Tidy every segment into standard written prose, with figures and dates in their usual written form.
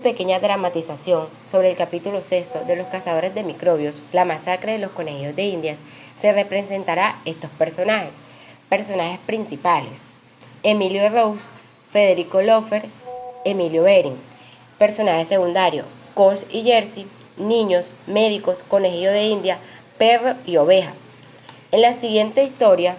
Pequeña dramatización sobre el capítulo sexto de Los cazadores de microbios, la masacre de los conejillos de Indias, se representará estos personajes principales: Emilio Rose, Federico Loeffler, Emilio Bering. Personajes secundarios: Koch y Jersey, niños, médicos, conejillo de India, perro y oveja. En la siguiente historia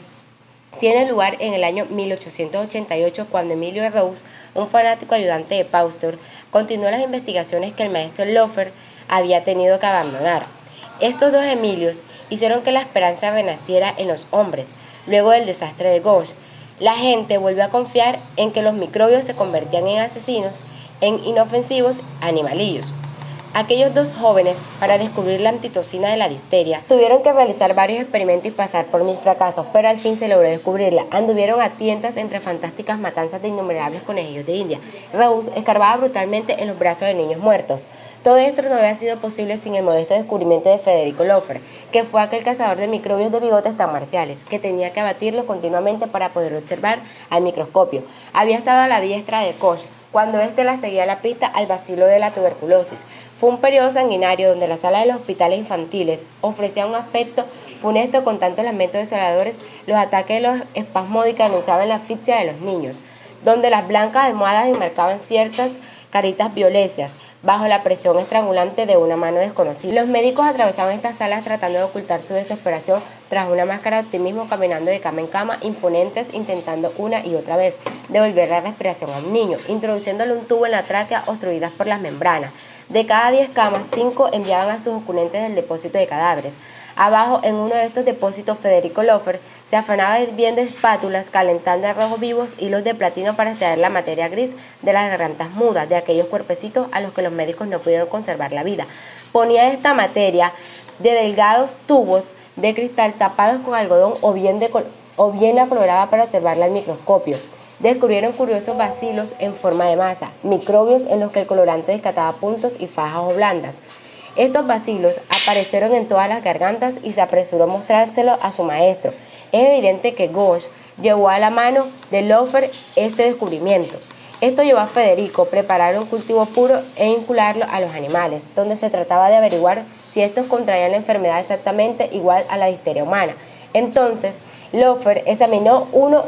tiene lugar en el año 1888, cuando Emilio Rose, un fanático ayudante de Pasteur, continuó las investigaciones que el maestro Loeffler había tenido que abandonar. Estos dos Emilios hicieron que la esperanza renaciera en los hombres. Luego del desastre de Koch, la gente volvió a confiar en que los microbios se convertían en asesinos, en inofensivos animalillos. Aquellos dos jóvenes, para descubrir la antitoxina de la difteria, tuvieron que realizar varios experimentos y pasar por 1000 fracasos, pero al fin se logró descubrirla. Anduvieron a tientas entre fantásticas matanzas de innumerables conejillos de India. Rose escarbaba brutalmente en los brazos de niños muertos. Todo esto no había sido posible sin el modesto descubrimiento de Federico Loeffler, que fue aquel cazador de microbios de bigotes tan marciales, que tenía que abatirlos continuamente para poder observar al microscopio. Había estado a la diestra de Koch cuando éste la seguía la pista al bacilo de la tuberculosis. Fue un periodo sanguinario donde la sala de los hospitales infantiles ofrecía un aspecto funesto con tantos lamentos desoladores. Los ataques de los espasmódicos anunciaban la asfixia de los niños, donde las blancas almohadas enmarcaban ciertas caritas violáceas bajo la presión estrangulante de una mano desconocida. Los médicos atravesaban estas salas tratando de ocultar su desesperación tras una máscara de optimismo, caminando de cama en cama, imponentes, intentando una y otra vez devolver la respiración a un niño, introduciéndole un tubo en la tráquea, obstruidas por las membranas. De cada 10 camas, 5 enviaban a sus oponentes del depósito de cadáveres. Abajo, en uno de estos depósitos, Federico Loeffler se afanaba hirviendo espátulas, calentando a rojos vivos hilos de platino para extraer la materia gris de las gargantas mudas de aquellos cuerpecitos a los que los médicos no pudieron conservar la vida. Ponía esta materia de delgados tubos de cristal tapados con algodón o bien la coloraba para observarla al microscopio. Descubrieron curiosos bacilos en forma de masa, microbios en los que el colorante descataba puntos y fajas o blandas. Estos bacilos aparecieron en todas las gargantas y se apresuró a mostrárselo a su maestro. Es evidente que Koch llevó a la mano de Loeffler este descubrimiento. Esto llevó a Federico a preparar un cultivo puro e inocularlo a los animales, donde se trataba de averiguar si estos contraían la enfermedad exactamente igual a la difteria humana. Entonces, Loeffler examinó uno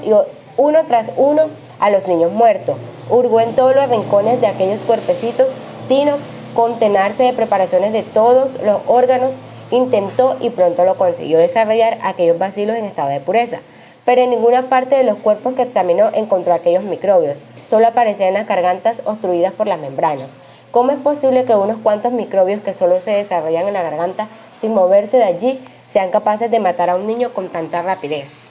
tras uno a los niños muertos, hurgó en todos los rincones de aquellos cuerpecitos, vino contenarse de preparaciones de todos los órganos, intentó y pronto lo consiguió desarrollar aquellos bacilos en estado de pureza. Pero en ninguna parte de los cuerpos que examinó encontró aquellos microbios, solo aparecían las gargantas obstruidas por las membranas. ¿Cómo es posible que unos cuantos microbios que solo se desarrollan en la garganta, sin moverse de allí, sean capaces de matar a un niño con tanta rapidez?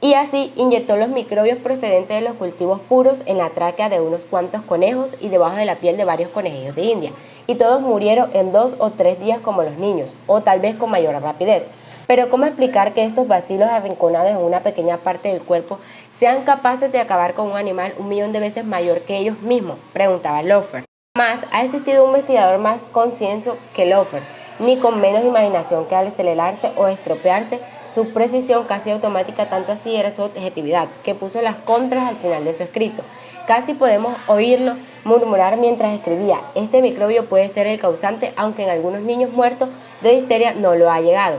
Y así inyectó los microbios procedentes de los cultivos puros en la tráquea de unos cuantos conejos y debajo de la piel de varios conejillos de India, y todos murieron en 2 o 3 días como los niños, o tal vez con mayor rapidez. Pero ¿cómo explicar que estos bacilos arrinconados en una pequeña parte del cuerpo sean capaces de acabar con un animal 1.000.000 de veces mayor que ellos mismos?, preguntaba Loeffler. Jamás ha existido un investigador más concienzudo que Loeffler, ni con menos imaginación que al acelerarse o estropearse su precisión casi automática, tanto así era su objetividad, que puso las contras al final de su escrito. Casi podemos oírlo murmurar mientras escribía: este microbio puede ser el causante, aunque en algunos niños muertos de difteria no lo ha llegado.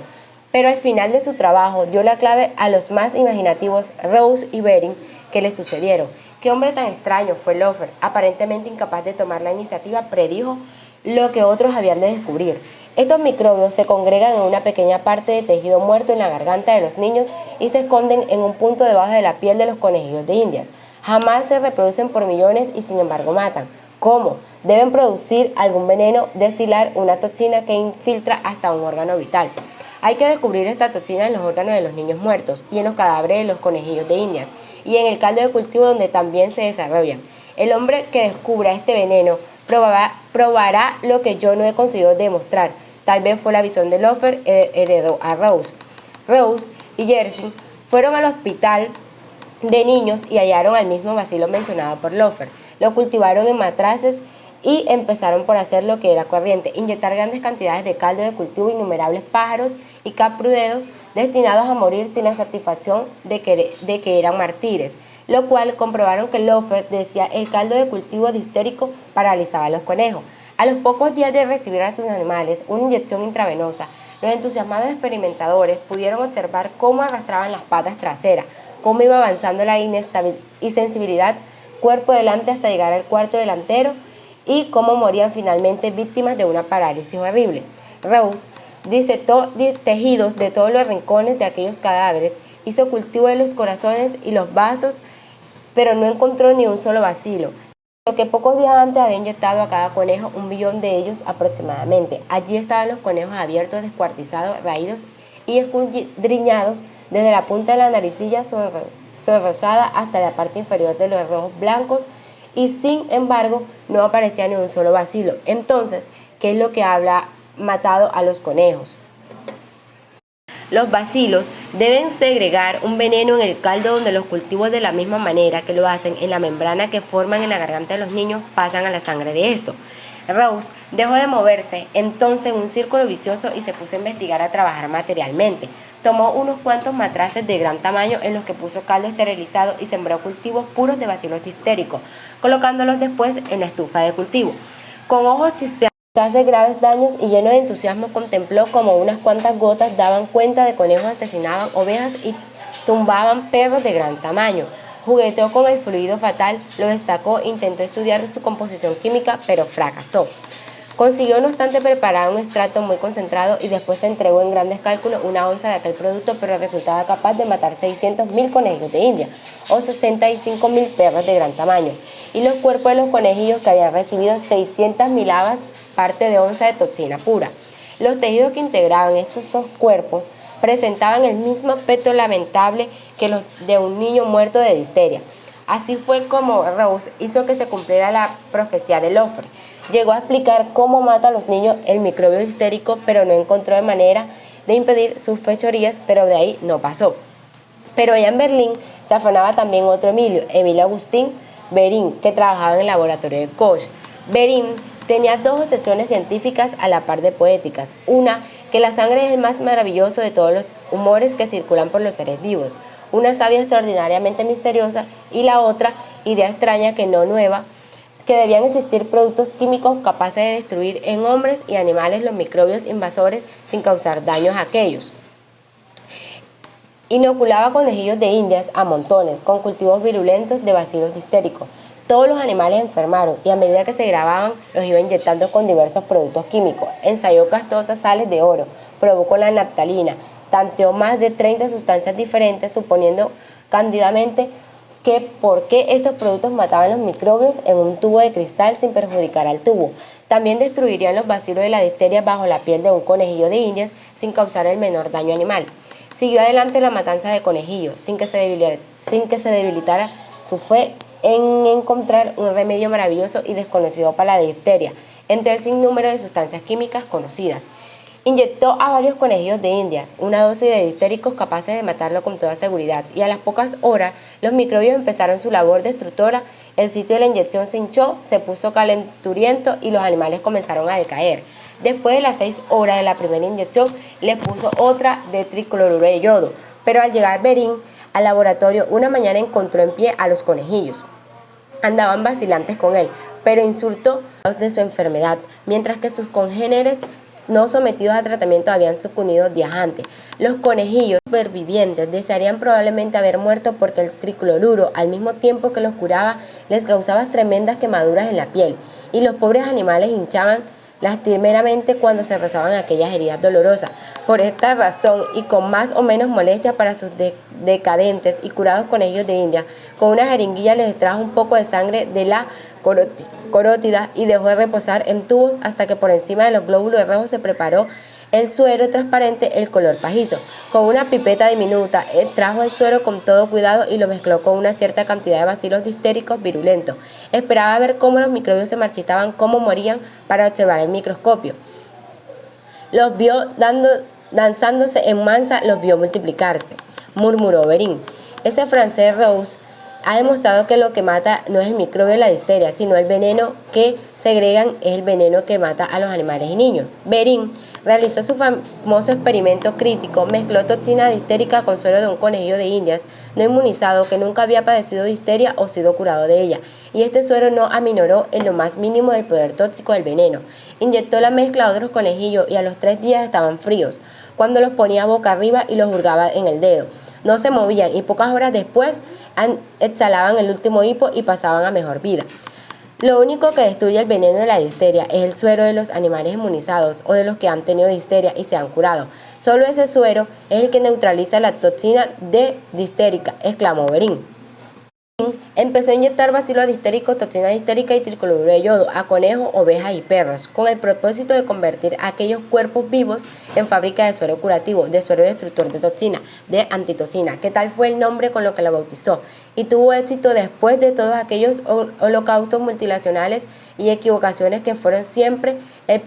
Pero al final de su trabajo dio la clave a los más imaginativos, Rose y Bering, que le sucedieron. Qué hombre tan extraño fue Loeffler, aparentemente incapaz de tomar la iniciativa, predijo lo que otros habían de descubrir. Estos microbios se congregan en una pequeña parte de tejido muerto en la garganta de los niños y se esconden en un punto debajo de la piel de los conejillos de Indias. Jamás se reproducen por millones y sin embargo matan. ¿Cómo? Deben producir algún veneno, destilar una toxina que infiltra hasta un órgano vital. Hay que descubrir esta toxina en los órganos de los niños muertos y en los cadáveres de los conejillos de Indias y en el caldo de cultivo donde también se desarrollan. El hombre que descubra este veneno probará lo que yo no he conseguido demostrar. Tal vez fue la visión de Loeffler heredó a Rose. Rose y Jersey fueron al hospital de niños y hallaron al mismo bacilo mencionado por Loeffler. Lo cultivaron en matraces y empezaron por hacer lo que era corriente: inyectar grandes cantidades de caldo de cultivo, innumerables pájaros y caprudedos destinados a morir sin la satisfacción de que eran mártires, lo cual comprobaron que Loeffler decía el caldo de cultivo difterico paralizaba a los conejos. A los pocos días de recibir a sus animales una inyección intravenosa, los entusiasmados experimentadores pudieron observar cómo arrastraban las patas traseras, cómo iba avanzando la insensibilidad cuerpo delante hasta llegar al cuarto delantero y cómo morían finalmente víctimas de una parálisis horrible. Reuss disectó tejidos de todos los rincones de aquellos cadáveres, hizo cultivo de los corazones y los vasos, pero no encontró ni un solo bacilo, lo que pocos días antes había inyectado a cada conejo 1 millón de ellos aproximadamente. Allí estaban los conejos abiertos, descuartizados, raídos y escudriñados desde la punta de la naricilla sonrosada hasta la parte inferior de los ojos blancos, y sin embargo no aparecía ni un solo bacilo. Entonces, ¿qué es lo que había matado a los conejos? Los bacilos deben segregar un veneno en el caldo donde los cultivos, de la misma manera que lo hacen en la membrana que forman en la garganta de los niños, pasan a la sangre de estos. Reuss dejó de moverse entonces en un círculo vicioso y se puso a investigar, a trabajar materialmente. Tomó unos cuantos matraces de gran tamaño en los que puso caldo esterilizado y sembró cultivos puros de bacilos diftericos, colocándolos después en la estufa de cultivo. Con ojos chispeantes, hace graves daños y lleno de entusiasmo contempló como unas cuantas gotas daban cuenta de conejos, asesinaban ovejas y tumbaban perros de gran tamaño. Jugueteó con el fluido fatal, lo destacó, intentó estudiar su composición química, pero fracasó. Consiguió no obstante preparar un extracto muy concentrado y después se entregó en grandes cálculos 1 onza de aquel producto, pero resultaba capaz de matar 600.000 conejos de India o 65.000 perros de gran tamaño, y los cuerpos de los conejillos que habían recibido 600.000 habas, parte de onza de toxina pura. Los tejidos que integraban estos dos cuerpos presentaban el mismo aspecto lamentable que los de un niño muerto de difteria. Así fue como Reuss hizo que se cumpliera la profecía de Loeffler. Llegó a explicar cómo mata a los niños el microbio difterico, pero no encontró de manera de impedir sus fechorías, pero de ahí no pasó. Pero allá en Berlín se afanaba también otro Emilio Agustín Behring, que trabajaba en el laboratorio de Koch. Behring tenía 2 obsesiones científicas a la par de poéticas. Una, que la sangre es el más maravilloso de todos los humores que circulan por los seres vivos. Una savia extraordinariamente misteriosa, y la otra, idea extraña que no nueva, que debían existir productos químicos capaces de destruir en hombres y animales los microbios invasores sin causar daños a aquellos. Inoculaba conejillos de indias a montones, con cultivos virulentos de bacilos diftericos. Todos los animales enfermaron y a medida que se grababan los iba inyectando con diversos productos químicos. Ensayó costosas sales de oro, probó con la naftalina, tanteó más de 30 sustancias diferentes, suponiendo cándidamente que por qué estos productos mataban los microbios en un tubo de cristal sin perjudicar al tubo. También destruirían los bacilos de la difteria bajo la piel de un conejillo de indias sin causar el menor daño animal. Siguió adelante la matanza de conejillos sin que se debilitara su fe en encontrar un remedio maravilloso y desconocido para la difteria entre el sinnúmero de sustancias químicas conocidas. Inyectó a varios conejillos de indias una dosis de diftericos capaces de matarlo con toda seguridad, y a las pocas horas los microbios empezaron su labor destructora. El sitio de la inyección se hinchó, se puso calenturiento y los animales comenzaron a decaer. Después de las 6 horas de la primera inyección, le puso otra de tricloruro de yodo, pero al llegar Behring al laboratorio una mañana encontró en pie a los conejillos. Andaban vacilantes con él, pero insultó de su enfermedad, mientras que sus congéneres no sometidos a tratamiento habían sucumbido días antes. Los conejillos supervivientes desearían probablemente haber muerto porque el tricloruro, al mismo tiempo que los curaba, les causaba tremendas quemaduras en la piel, y los pobres animales hinchaban lastimeramente cuando se rozaban aquellas heridas dolorosas. Por esta razón, y con más o menos molestia para sus decadentes y curados conejillos de India, con una jeringuilla les extrajo un poco de sangre de la carótida y dejó de reposar en tubos hasta que por encima de los glóbulos rojos se preparó el suero transparente, el color pajizo. Con una pipeta diminuta extrajo el suero con todo cuidado y lo mezcló con una cierta cantidad de bacilos diftericos virulentos. Esperaba ver cómo los microbios se marchitaban, cómo morían, para observar el microscopio. Los vio danzándose en mansa, los vio multiplicarse, murmuró Behring. Ese francés Reuss ha demostrado que lo que mata no es el microbio de la difteria, sino el veneno que segregan es el veneno que mata a los animales y niños. Behring Realizó su famoso experimento crítico, mezcló toxina difterica con suero de un conejillo de indias no inmunizado que nunca había padecido difteria o sido curado de ella, y este suero no aminoró en lo más mínimo del poder tóxico del veneno. Inyectó la mezcla a otros conejillos y a los 3 días estaban fríos, cuando los ponía boca arriba y los hurgaba en el dedo. No se movían y pocas horas después exhalaban el último hipo y pasaban a mejor vida. Lo único que destruye el veneno de la difteria es el suero de los animales inmunizados o de los que han tenido difteria y se han curado. Solo ese suero es el que neutraliza la toxina de difterica, exclamó Berín. Empezó a inyectar bacilos diftericos, toxina difterica y tricloruro de yodo a conejos, ovejas y perros, con el propósito de convertir aquellos cuerpos vivos en fábrica de suero curativo, de suero destructor de toxina, de antitoxina, que tal fue el nombre con lo que la bautizó, y tuvo éxito después de todos aquellos holocaustos multinacionales y equivocaciones que fueron siempre el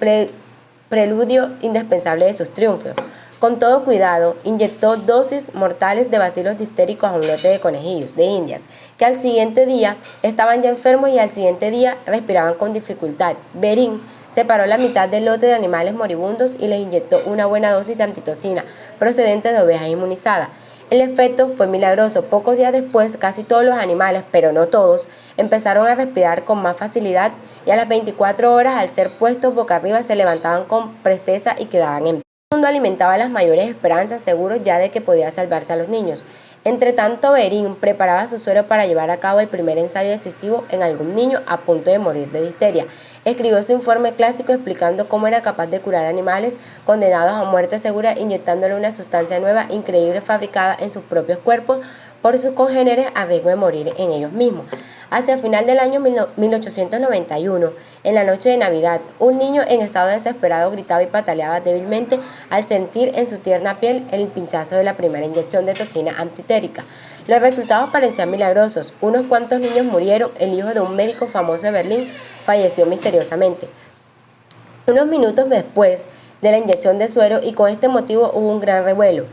preludio indispensable de sus triunfos. Con todo cuidado, inyectó dosis mortales de bacilos diftéricos a un lote de conejillos de indias, que al siguiente día estaban ya enfermos y al siguiente día respiraban con dificultad. Berín separó la mitad del lote de animales moribundos y les inyectó una buena dosis de antitoxina procedente de ovejas inmunizadas. El efecto fue milagroso. Pocos días después, casi todos los animales, pero no todos, empezaron a respirar con más facilidad y a las 24 horas, al ser puestos boca arriba, se levantaban con presteza y quedaban en pie. El mundo alimentaba las mayores esperanzas, seguros ya de que podía salvarse a los niños. Entre tanto, Berín preparaba su suero para llevar a cabo el primer ensayo decisivo en algún niño a punto de morir de difteria. Escribió su informe clásico explicando cómo era capaz de curar animales condenados a muerte segura inyectándole una sustancia nueva, increíble, fabricada en sus propios cuerpos por sus congéneres a riesgo de morir en ellos mismos. Hacia el final del año 1891, en la noche de Navidad, un niño en estado desesperado gritaba y pataleaba débilmente al sentir en su tierna piel el pinchazo de la primera inyección de toxina antitérica. Los resultados parecían milagrosos. Unos cuantos niños murieron. El hijo de un médico famoso de Berlín falleció misteriosamente unos minutos después de la inyección de suero, y con este motivo hubo un gran revuelo.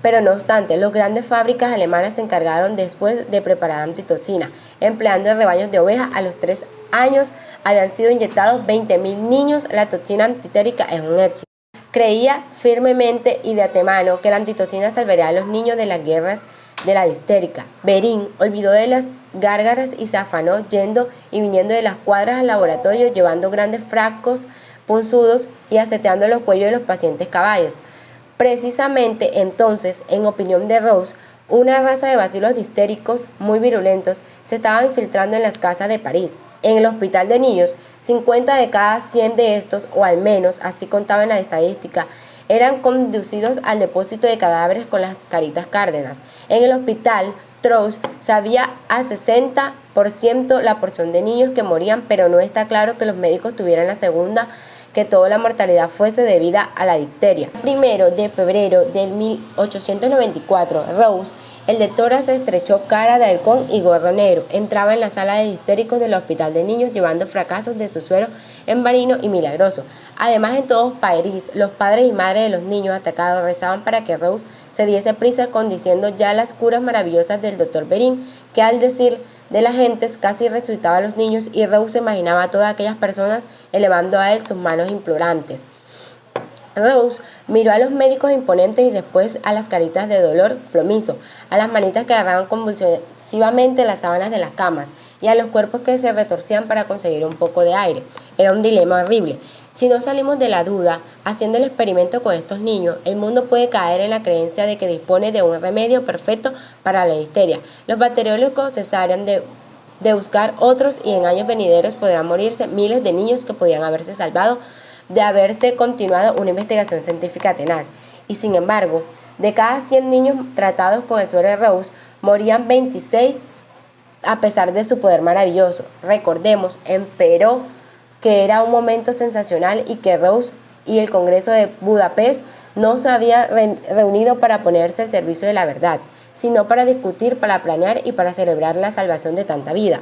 Pero no obstante, las grandes fábricas alemanas se encargaron después de preparar antitoxina, empleando rebaños de ovejas. A los 3 años habían sido inyectados 20.000 niños. La toxina antitérica es un éxito. Creía firmemente y de antemano que la antitoxina salvaría a los niños de las guerras de la difterica. Berín olvidó de las gárgaras y se afanó yendo y viniendo de las cuadras al laboratorio, llevando grandes frascos punzudos y aseteando los cuellos de los pacientes caballos. Precisamente entonces, en opinión de Rose, una raza de bacilos diftéricos muy virulentos se estaba infiltrando en las casas de París. En el hospital de niños, 50 de cada 100 de estos, o al menos así contaba en la estadística, eran conducidos al depósito de cadáveres con las caritas cárdenas. En el hospital Trousse sabía a 60% la porción de niños que morían, pero no está claro que los médicos tuvieran la segunda, que toda la mortalidad fuese debida a la difteria. El 1 de febrero de 1894, Rose, el de toras, se estrechó cara de halcón y gorro negro. Entraba en la sala de histéricos del hospital de niños llevando fracasos de su suero en varino y milagroso. Además, en todo París, los padres y madres de los niños atacados rezaban para que Rose se diese prisa con diciendo ya las curas maravillosas del doctor Berín, que al decir de las gentes casi resucitaba a los niños, y Rose se imaginaba a todas aquellas personas elevando a él sus manos implorantes. Rose miró a los médicos imponentes y después a las caritas de dolor plomizo, a las manitas que agarraban convulsivamente las sábanas de las camas y a los cuerpos que se retorcían para conseguir un poco de aire. Era un dilema horrible. Si no salimos de la duda, haciendo el experimento con estos niños, el mundo puede caer en la creencia de que dispone de un remedio perfecto para la difteria. Los bacteriólogos cesaron de buscar otros y en años venideros podrán morirse miles de niños que podían haberse salvado de haberse continuado una investigación científica tenaz. Y sin embargo, de cada 100 niños tratados con el suero de Rose, morían 26 a pesar de su poder maravilloso. Recordemos, empero, que era un momento sensacional y que Rose y el Congreso de Budapest no se habían reunido para ponerse al servicio de la verdad, sino para discutir, para planear y para celebrar la salvación de tanta vida.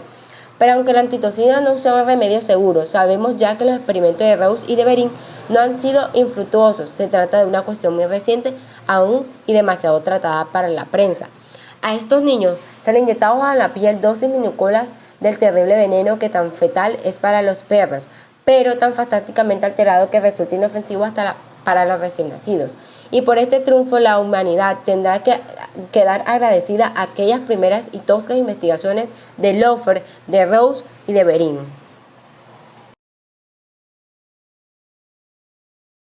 Pero aunque la antitoxina no sea un remedio seguro, sabemos ya que los experimentos de Rose y de Berín no han sido infructuosos. Se trata de una cuestión muy reciente aún y demasiado tratada para la prensa. A estos niños se les inyectaba a la piel dosis minúsculas del terrible veneno que tan fatal es para los perros, pero tan fantásticamente alterado que resulta inofensivo hasta para los recién nacidos. Y por este triunfo la humanidad tendrá que quedar agradecida a aquellas primeras y toscas investigaciones de Loeffler, de Rose y de Verín.